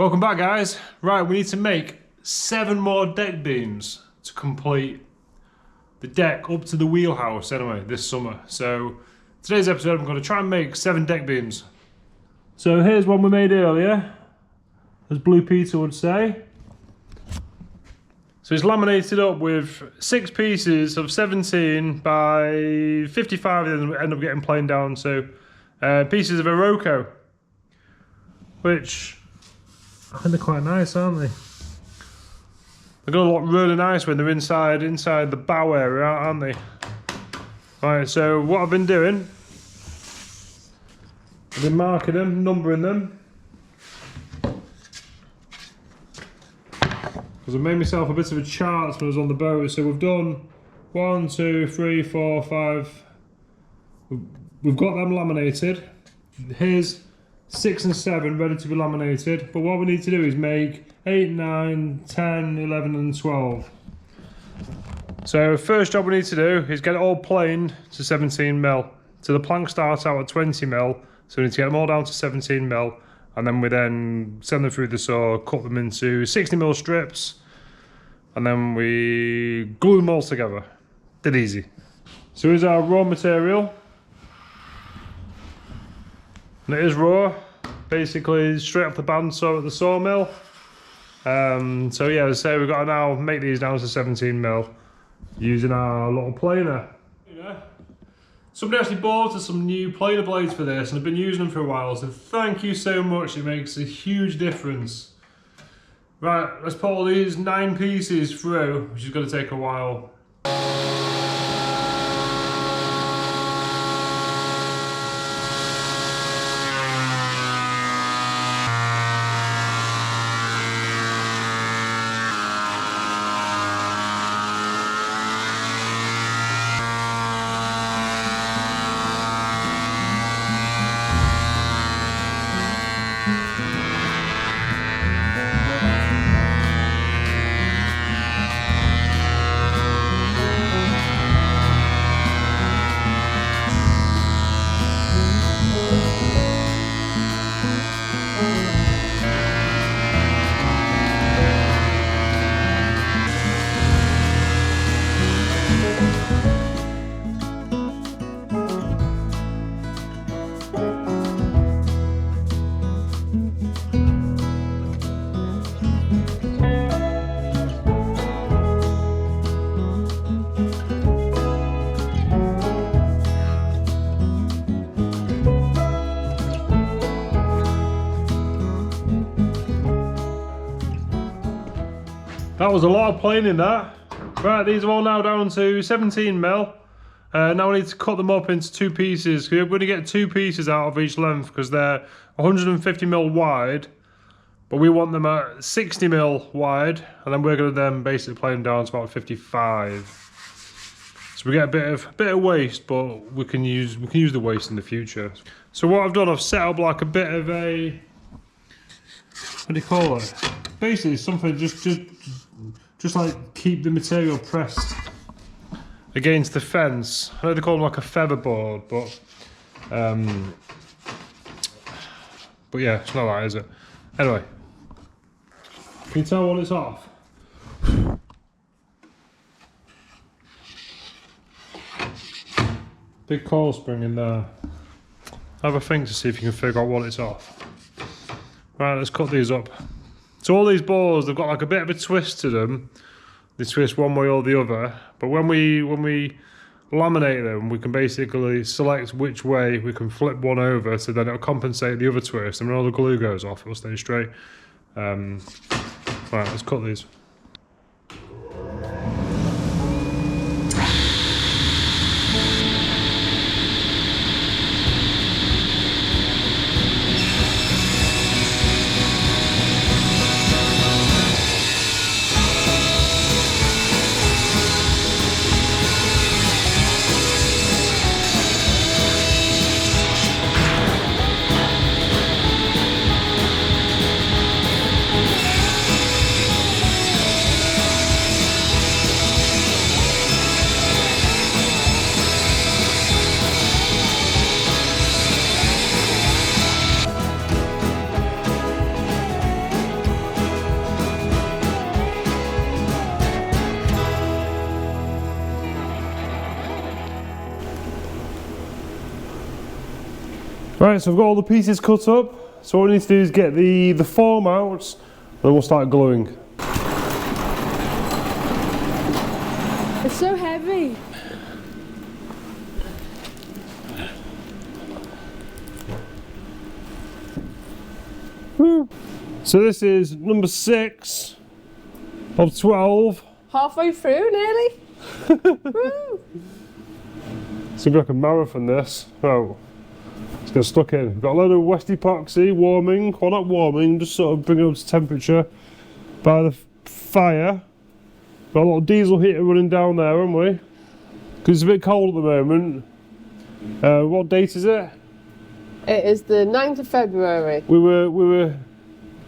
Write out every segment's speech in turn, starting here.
Welcome back, guys. Right, we need to make 7 more deck beams to complete the deck up to the wheelhouse anyway this summer. So today's episode I'm going to try and make 7 deck beams. So here's one we made earlier, as Blue Peter would say. So it's laminated up with 6 pieces of 17 by 55, and end up getting planed down. So pieces of iroko, which I think they're quite nice, aren't they? They're going to look really nice when they're inside the bow area, aren't they? Right, so what I've been doing, I've been marking them, numbering them, because I made myself a bit of a chart when I was on the boat. So we've done 1, 2, 3, 4, 5. We've got them laminated. Here's 6 and 7 ready to be laminated, but what we need to do is make 8, 9, 10, 11 and 12. So first job we need to do is get it all planed to 17mm. So the plank starts out at 20mm, so we need to get them all down to 17mm, and then we send them through the saw, cut them into 60mm strips, and then we glue them all together. Dead easy. So here's our raw material. And it is raw, basically straight off the bandsaw at the sawmill. So yeah, as I say, we've got to now make these down to 17mm using our little planer. Somebody actually bought us some new planer blades for this, and I've been using them for a while, so thank you so much. It makes a huge difference. Right, let's put all these 9 pieces through, which is going to take a while. That was a lot of planing, that. Right, these are all now down to 17mm. Now we need to cut them up into 2 pieces. We're going to get 2 pieces out of each length because they're 150mm wide, but we want them at 60mm wide, and then we're going to then basically plane down to about 55. So we get a bit of waste, but we can use the waste in the future. So what I've done, I've set up like a bit of a, what do you call it? Basically something just like keep the material pressed against the fence. I know they call them like a feather board, but yeah, it's not that, is it? Anyway, can you tell when it's off? Big coil spring in there. Have a think to see if you can figure out what it's off. Right, let's cut these up. So all these balls, they've got like a bit of a twist to them. They twist one way or the other. But when we laminate them, we can basically select which way we can flip one over, so then it'll compensate the other twist. And when all the glue goes off, it'll stay straight. Right, let's cut these. Right, so I've got all the pieces cut up. So what we need to do is get the form out, and then we'll start gluing. It's so heavy. So this is number 6 of 12. Halfway through, nearly. Woo. It's gonna be like a marathon this. Oh, let's get stuck in. We've got a load of West Epoxy warming, well not warming, just sort of bringing up to temperature by the fire. Got a lot of diesel heater running down there, haven't we? Because it's a bit cold at the moment. What date is it? It is the 9th of February. We were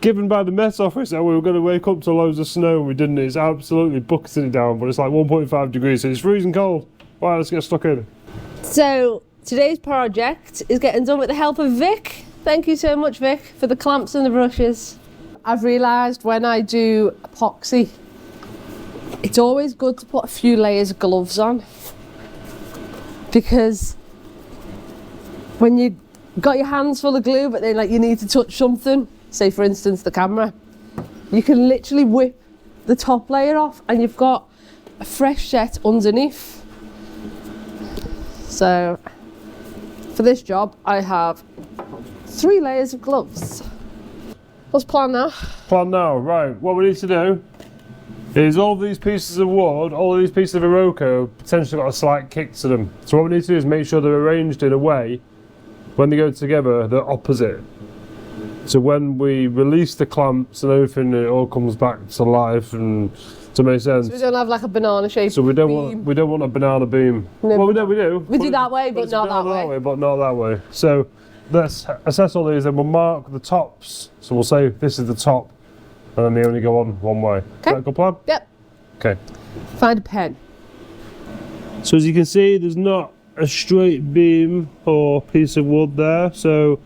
given by the Met Office that we were going to wake up to loads of snow, and we didn't. It's absolutely bucketing it down, but it's like 1.5 degrees, so it's freezing cold. Right, let's get stuck in. So today's project is getting done with the help of Vic. Thank you so much, Vic, for the clamps and the brushes. I've realised when I do epoxy, it's always good to put a few layers of gloves on, because when you got your hands full of glue but then like you need to touch something, say for instance the camera, you can literally whip the top layer off and you've got a fresh set underneath. So for this job I have 3 layers of gloves. What's the plan now? Plan now, right. What we need to do is all these pieces of wood, all these pieces of iroko potentially got a slight kick to them. So what we need to do is make sure they're arranged in a way, when they go together, they're opposite. So when we release the clamps and everything, it all comes back to life and to make sense. So we don't have like a banana shape. So we don't want a banana beam. No. Well, we do. We do that way, but not that way. But not that way. So let's assess all these, and we'll mark the tops. So we'll say this is the top, and then they only go on one way. Okay. Is that a good plan? Yep. Okay. Find a pen. So as you can see, there's not a straight beam or piece of wood there. So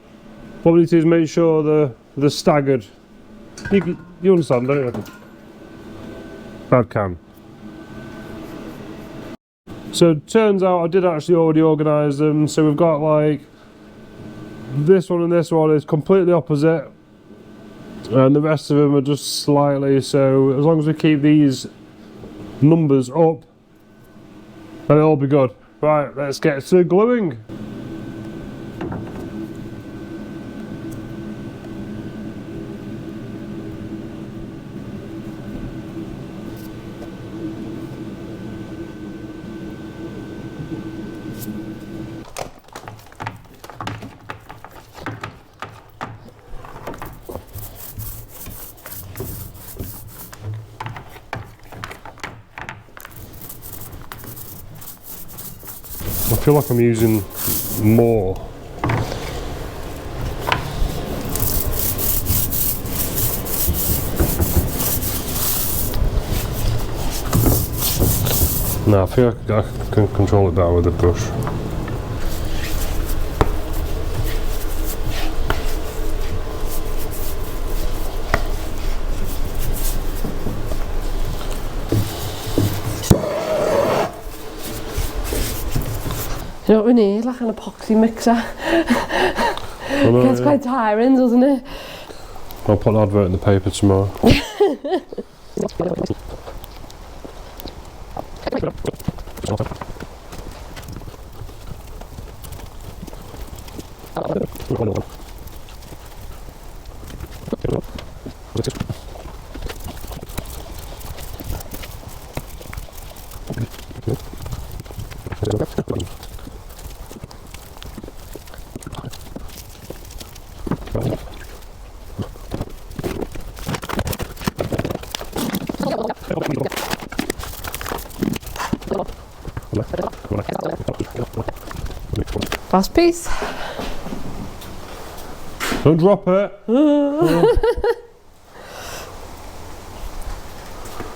what we need to do is make sure they're staggered. You understand, don't you? Bad can. So it turns out I did actually already organise them. So we've got like this one and this one is completely opposite, and the rest of them are just slightly. So as long as we keep these numbers up, then it'll all be good. Right, let's get to gluing. I feel like I'm using more. No, I feel like I can control it better with the brush. You know what we need? Like an epoxy mixer. It's quite tiring, doesn't it? I'll put an advert in the paper tomorrow. Last piece. Don't drop it.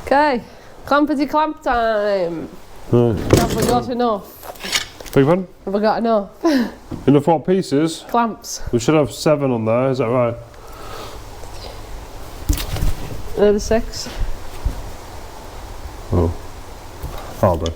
Okay, clampity clamp time. Right. Have we got enough? Big one? Have we got enough? Enough what pieces? Clamps. We should have 7 on there, is that right? Another 6. Oh. Harder.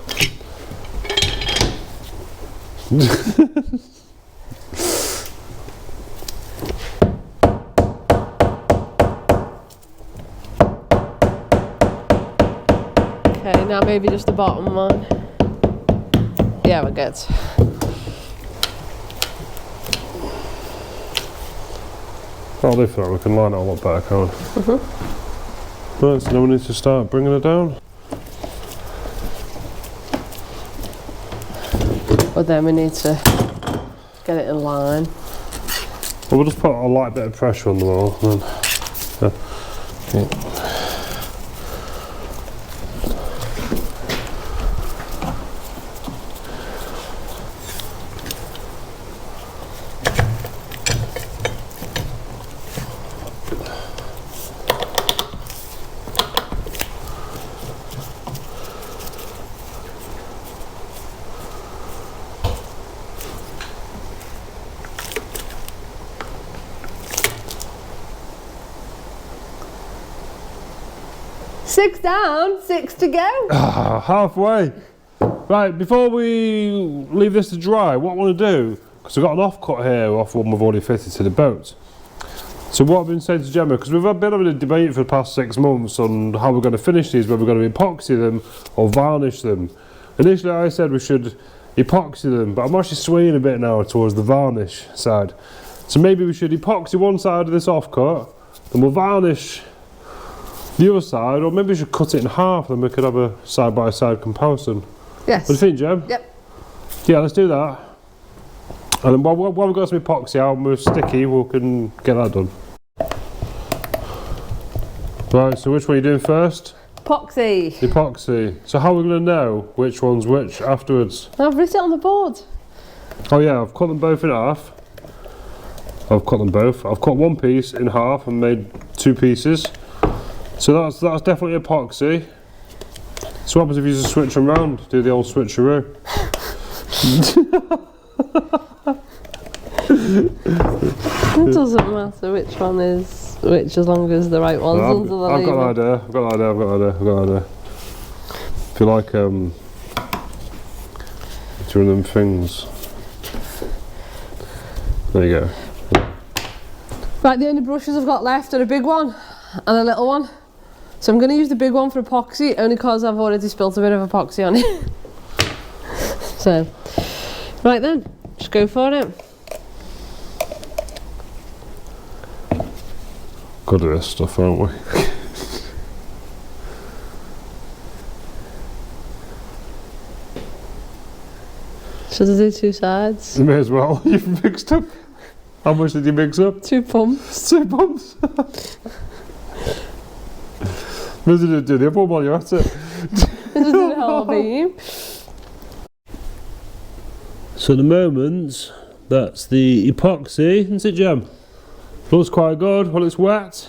Right, now maybe just the bottom one. Yeah, we're good. That'll do for that, we can line it all up better, can't we? Right, so now we need to start bringing it down. But then we need to get it in line. Well, we'll just put a light bit of pressure on the wall. Then. Yeah. Six down, 6 to go. Halfway. Right, before we leave this to dry, what I want to do, because we've got an offcut here off one we've already fitted to the boat. So what I've been saying to Gemma, because we've had a bit of a debate for the past 6 months on how we're going to finish these, whether we're going to epoxy them or varnish them. Initially I said we should epoxy them, but I'm actually swaying a bit now towards the varnish side. So maybe we should epoxy one side of this offcut, and we'll varnish the other side, or maybe we should cut it in half, then we could have a side-by-side comparison. Yes. What do you think, Gem? Yep. Yeah, let's do that. And then while we've got some epoxy out and we're sticky, we can get that done. Right, so which one are you doing first? Epoxy. Epoxy. So how are we going to know which one's which afterwards? I've written it on the board. Oh yeah, I've cut them both in half. I've cut them both. I've cut one piece in half and made 2 pieces. So that's definitely epoxy. So what happens if you just switch them round? Do the old switcheroo. It doesn't matter which one is which as long as the right one's under the lever. I've got an idea. If you like doing them things. There you go. Right, the only brushes I've got left are a big one and a little one. So I'm going to use the big one for epoxy, only because I've already spilt a bit of epoxy on it. So, right then, just go for it. Good at this stuff, aren't we? Should I do 2 sides? You may as well. You've mixed up. How much did you mix up? 2 pumps. 2 pumps. Maybe do the other one while you're at it. This is the whole beam. So at the moment, that's the epoxy, isn't it, Gem? Looks quite good while it's wet.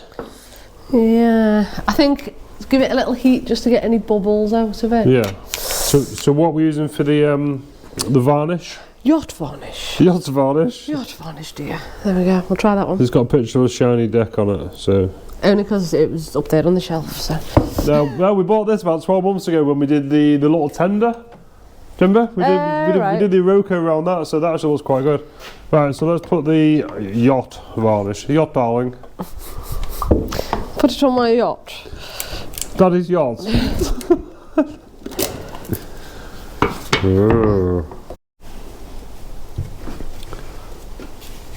Yeah, I think give it a little heat just to get any bubbles out of it. Yeah. So what we're using for the varnish? Yacht varnish. Yacht varnish. Yacht varnish, dear. There we go. We'll try that one. It's got a picture of a shiny deck on it, so. Only because it was up there on the shelf, so. No, we bought this about 12 months ago when we did the little tender. Remember? We did the iroko around that, so that actually was quite good. Right, so let's put the yacht varnish. Yacht, darling. Put it on my yacht. Daddy's yacht.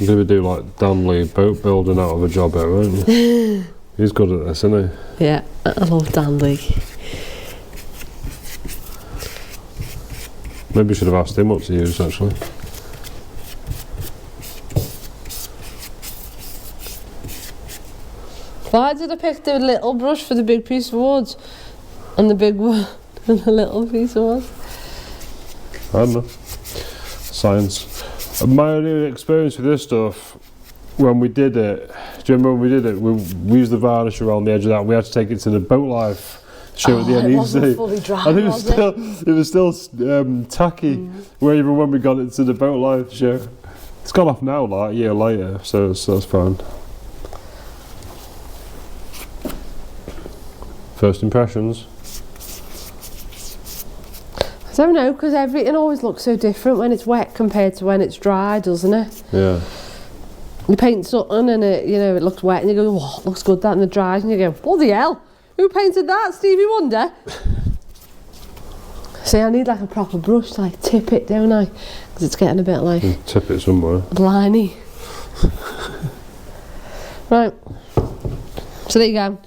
Maybe do like Danley boat building out of a job here, won't you? He's good at this, isn't he? Yeah, I love Danley. Maybe you should have asked him what to use, actually. Why did I pick the little brush for the big piece of wood and the big one and the little piece of wood? I don't know. Science. My only experience with this stuff, when we did it, do you remember when we did it? We used the varnish around the edge of that. We had to take it to the boat life show at the end. It wasn't fully dry, and it was still tacky. Even when we got it to the boat life show, it's gone off now, like a year later. So that's fine. First impressions. I don't know, because everything always looks so different when it's wet compared to when it's dry, doesn't it? Yeah. You paint something and it looks wet and you go, oh, it looks good that, and it dries and you go, bloody hell, who painted that? Stevie Wonder? See, I need like a proper brush to like tip it, don't I? Because it's getting a bit like... Tip it somewhere. Liney. Right. So there you go.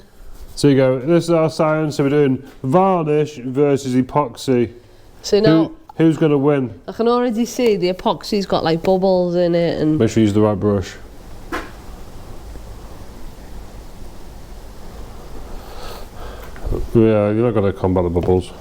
So you go, this is our science, so we're doing varnish versus epoxy. So now... Who's going to win? I can already see the epoxy's got like bubbles in it and... Make sure you use the right brush. Yeah, you're not going to combat the bubbles.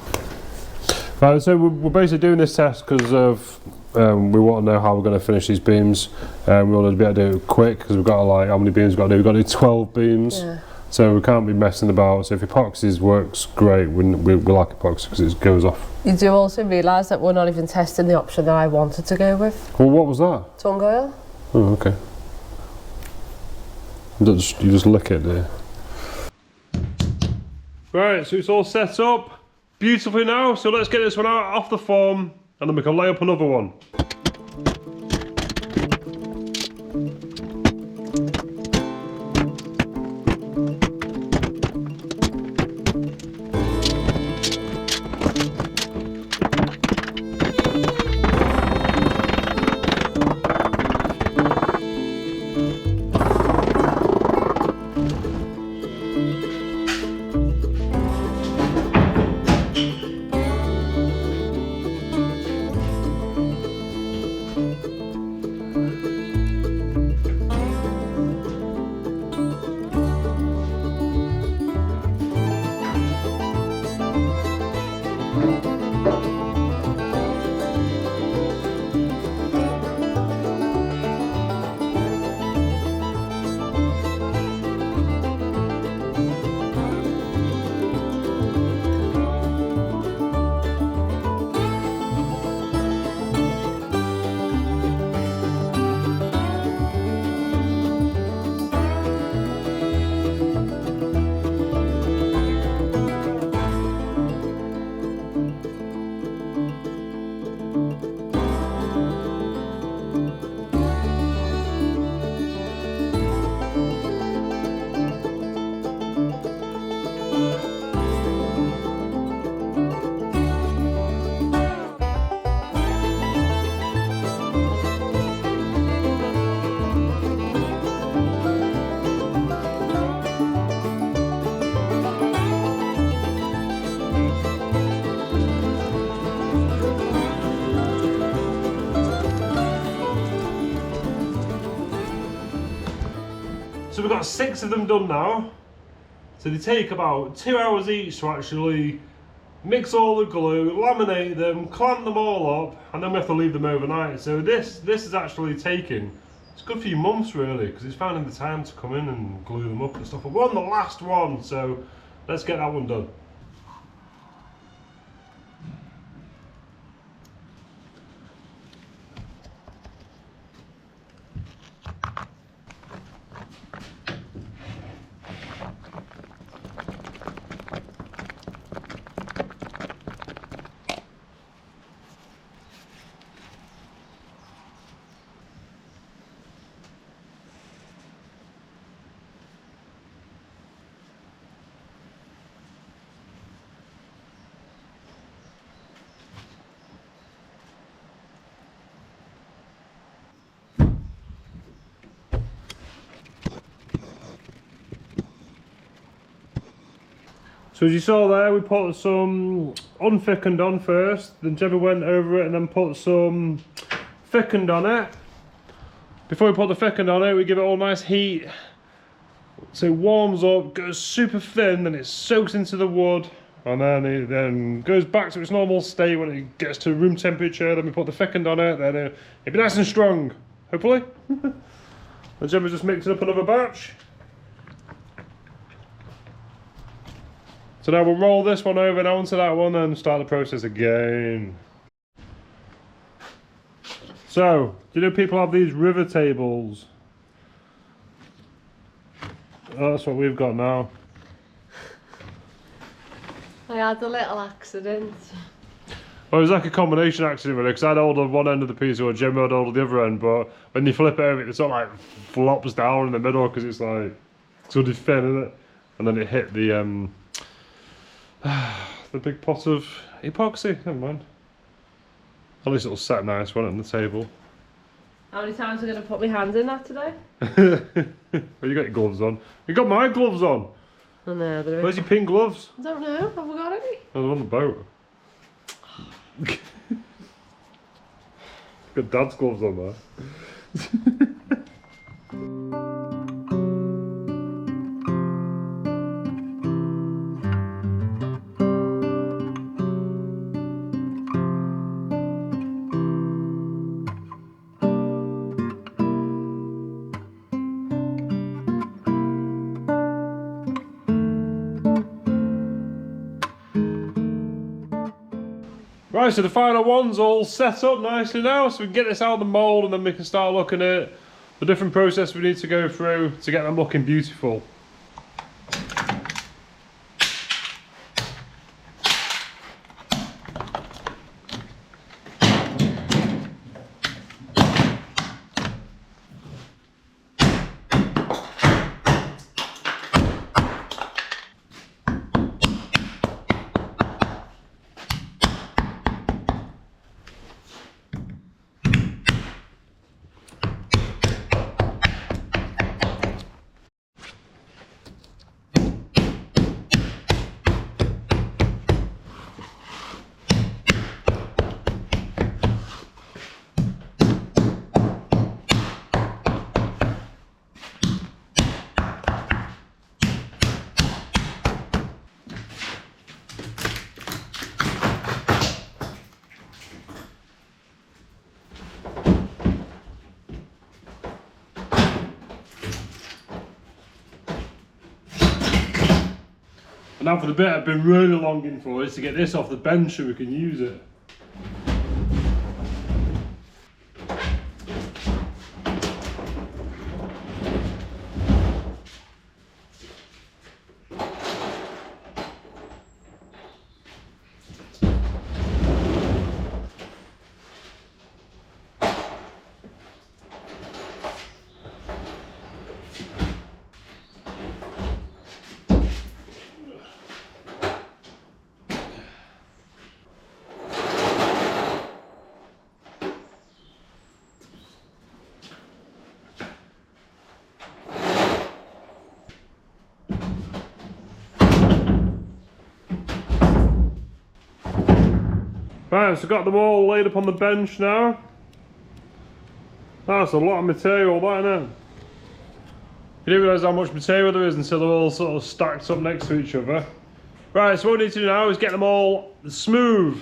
Right, so we're basically doing this test because of we want to know how we're going to finish these beams. We want to be able to do it quick because we've got to, like, how many beams we've got to do? We've got to do 12 beams. Yeah. So we can't be messing about. So if epoxy works, great. We like epoxy because it goes off. You do also realise that we're not even testing the option that I wanted to go with. Well, what was that? Tung oil. Oh, okay. You just lick it, do you? Right, so it's all set up beautifully now. So let's get this one out off the foam and then we can lay up another one. So we've got 6 of them done now. So they take about 2 hours each to actually mix all the glue, laminate them, clamp them all up, and then we have to leave them overnight. So this is actually taking, it's a good few months really, because it's finding the time to come in and glue them up and stuff. But we're on the last one, so let's get that one done. So as you saw there, we put some unthickened on first, then Gemma went over it and then put some thickened on it. Before we put the thickened on it, we give it all nice heat. So it warms up, goes super thin, then it soaks into the wood, and then it then goes back to its normal state when it gets to room temperature. Then we put the thickened on it, then it'll be nice and strong, hopefully. And Gemma's just mixing up another batch. So now we'll roll this one over now onto that one and start the process again. So, do you know people have these river tables? Oh, that's what we've got now. I had a little accident. Well, it was like a combination accident really, because I had hold of one end of the piece or Gemma had hold of the other end, but when you flip it over, it sort of like flops down in the middle because it's like sort of thin, isn't it? And then it hit the the big pot of epoxy. Never mind. At least it'll set nice, won't it, on the table. How many times are you going to put my hands in that today? Well, you got your gloves on. You got my gloves on. Oh no, they're Where's your pink gloves? I don't know. Have we got any? Oh, they're on the boat. Got Dad's gloves on there. Right, so the final one's all set up nicely now, so we can get this out of the mould and then we can start looking at the different process we need to go through to get them looking beautiful. And now for the bit I've been really longing for is to get this off the bench so we can use it. Right, so got them all laid up on the bench now. That's a lot of material, that, isn't it? You didn't realise how much material there is until they're all sort of stacked up next to each other. Right, so what we need to do now is get them all smooth.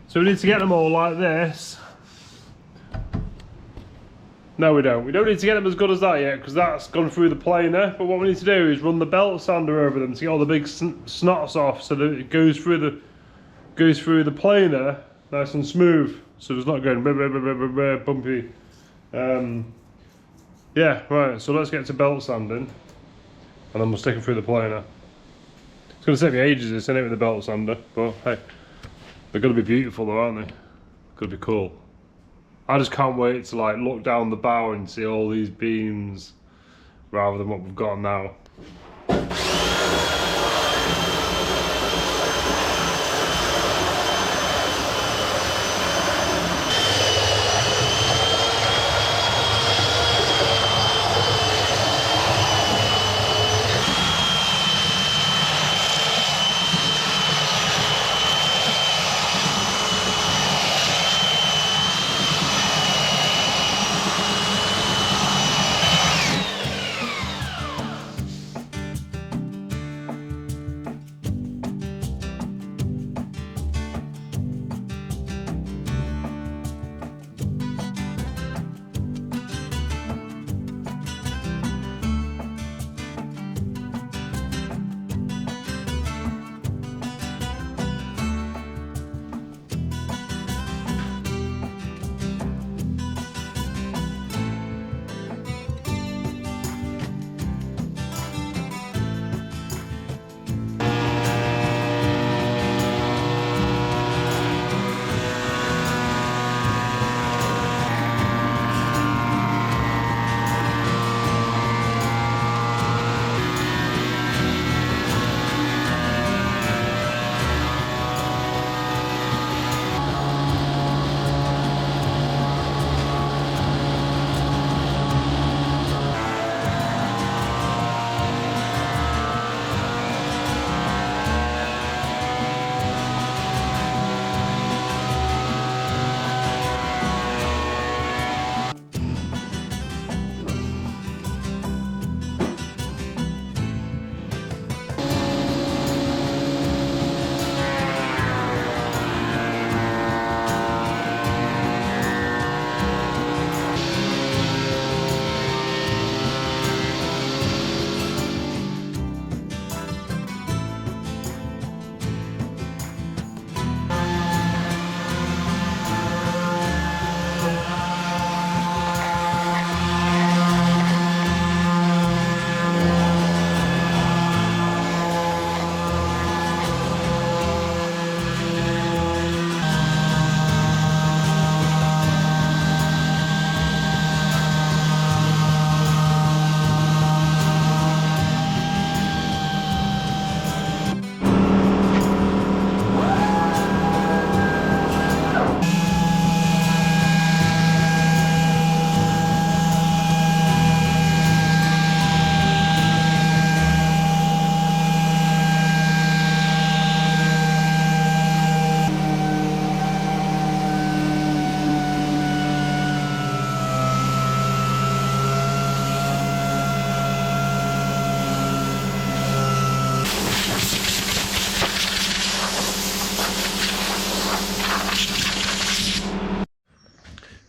So we need to get them all like this. No, we don't. We don't need to get them as good as that yet because that's gone through the planer. But what we need to do is run the belt sander over them to get all the big snots off so that it goes through the planer nice and smooth, so it's not going bumpy. Yeah, right, so let's get to belt sanding and then we'll stick them through the planer. It's going to take me ages this, isn't it, with the belt sander, but hey, they're going to be beautiful though, aren't they? Going to be cool. I just can't wait to like look down the bow and see all these beams rather than what we've got now.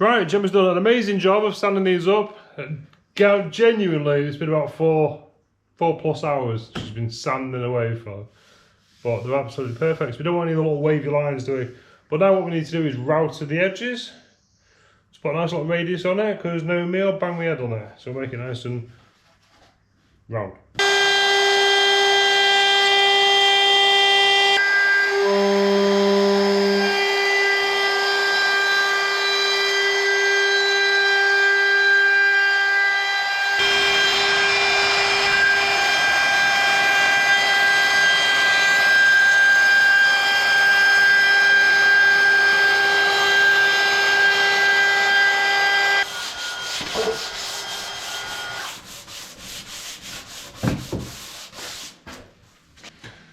Right, Gemma's done an amazing job of sanding these up. Genuinely, it's been about four plus hours she's been sanding away for. But they're absolutely perfect. So we don't want any little wavy lines, do we? But now what we need to do is router the edges. Just put a nice little radius on it, because no me, I'll bang my head on it. So we'll make it nice and round.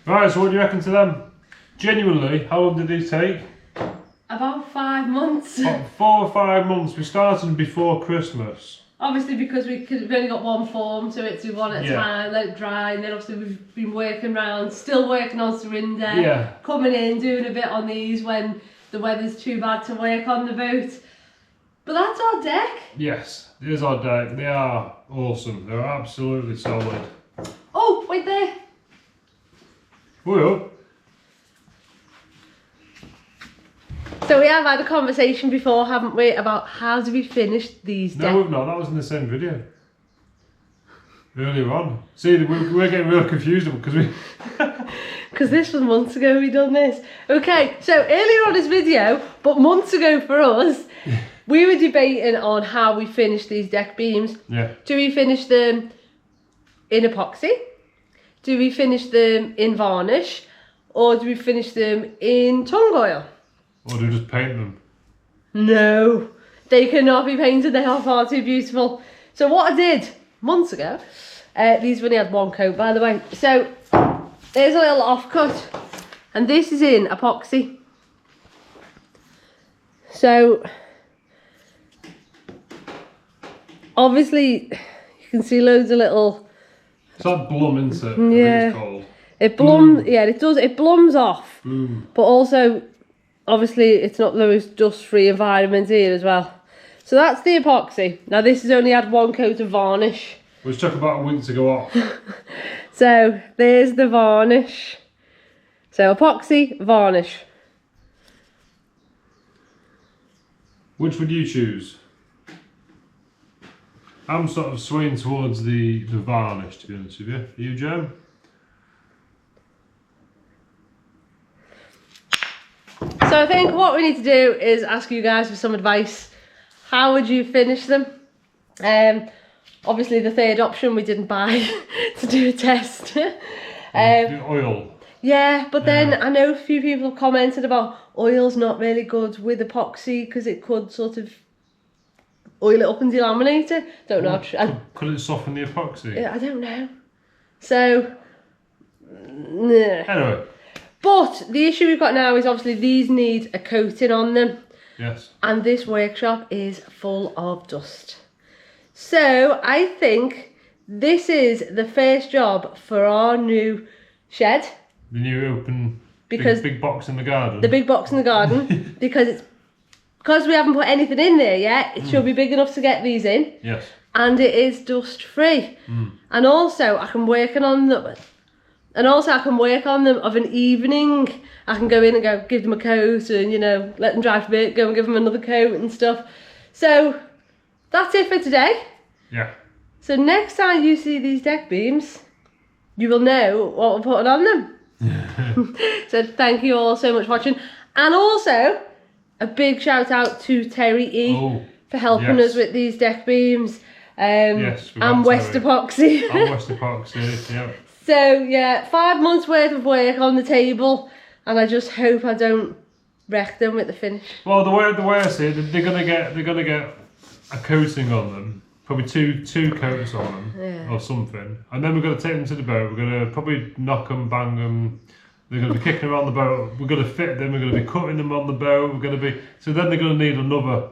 Right, so what do you reckon to them? Genuinely, how long did these take? About 5 months. About 4 or 5 months. We started before Christmas. Obviously because we've only got one form, so it's one at a time, let it dry, and then obviously we've been working around, still working on Sarinda, coming in, doing a bit on these when the weather's too bad to work on the boat. But that's our deck. Yes, it is our deck. They are awesome. They're absolutely solid. Oh, wait there. Well. So we have had a conversation before, haven't we, about how do we finish these decks? No, we've not. That was in the same video. Earlier on. See, we're getting real confused because we... Because this was months ago we done this. Okay, so earlier on this video, but months ago for us, we were debating on how we finish these deck beams. Yeah. Do we finish them in epoxy? Do we finish them in varnish? Or do we finish them in tung oil? Or do we just paint them? No, they cannot be painted. They are far too beautiful. So what I did months ago, these only had one coat by the way. So there's a little offcut, and this is in epoxy. So obviously you can see loads of little... It's like blum, isn't it? Yeah. It's called. It blums, yeah, it does. It blums off, Bloom. but also, obviously, it's not the most dust-free environment here as well. So that's the epoxy. Now this has only had one coat of varnish. Which took about a week to go off. So there's the varnish. So epoxy, varnish. Which would you choose? I'm sort of swaying towards the varnish, to be honest with you. Are you, Jem? So I think what we need to do is ask you guys for some advice. How would you finish them? Obviously the third option we didn't buy to do a test. The oil. Yeah, but then I know a few people have commented about oil's not really good with epoxy because it could sort of oil it up and delaminate it. Don't know. Could it soften the epoxy? I don't know. So, nah. Anyway. But the issue we've got now is obviously these need a coating on them. Yes. And this workshop is full of dust. So I think this is the first job for our new shed. The new open because big box in the garden. The big box in the garden. because we haven't put anything in there yet, it should be big enough to get these in. Yes. And it is dust free. And also I can work on them. And also I can work on them of an evening. I can go in and go give them a coat and, you know, let them dry for a bit, go and give them another coat and stuff. So that's it for today. Yeah. So next time you see these deck beams, you will know what we're putting on them. So thank you all so much for watching. And also a big shout out to Terry E for helping us with these deck beams. Yes, and West Epoxy. And West Epoxy, yeah. So yeah, 5 months worth of work on the table, and I just hope I don't wreck them with the finish. Well, the way I see it, they're gonna get a coating on them, probably two coats on them or something, and then we're gonna take them to the boat. We're gonna probably knock them, bang them. They're gonna be kicking around the boat. We're gonna fit them. We're gonna be cutting them on the boat. So then they're gonna need another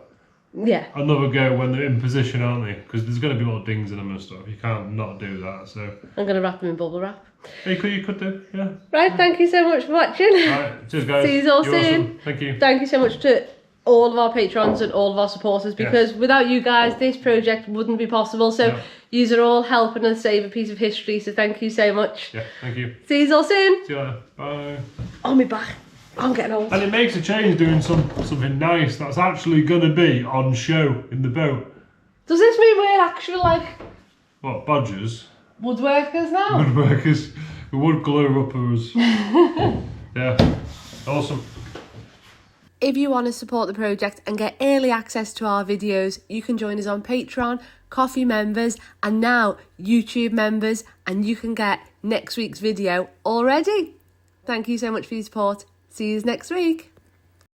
go when they're in position, aren't they? Because there's going to be little dings in them and stuff. You can't not do that. So I'm going to wrap them in bubble wrap. You could do, yeah. Right, thank you so much for watching. Right, cheers guys. See you all soon. Awesome. Thank you. Thank you so much to all of our patrons and all of our supporters, because without you guys this project wouldn't be possible. So yous are all helping us save a piece of history, so thank you so much. Yeah, thank you. See you all soon. See you later. Bye. On my back. I'm getting old. And it makes a change doing something nice that's actually gonna be on show in the boat. Does this mean we're actually like What, bodgers? woodworkers now? Woodworkers. The wood glue uppers. Yeah. Awesome. If you want to support the project and get early access to our videos, you can join us on Patreon, Coffee members, and now YouTube members, and you can get next week's video already. Thank you so much for your support. See you next week.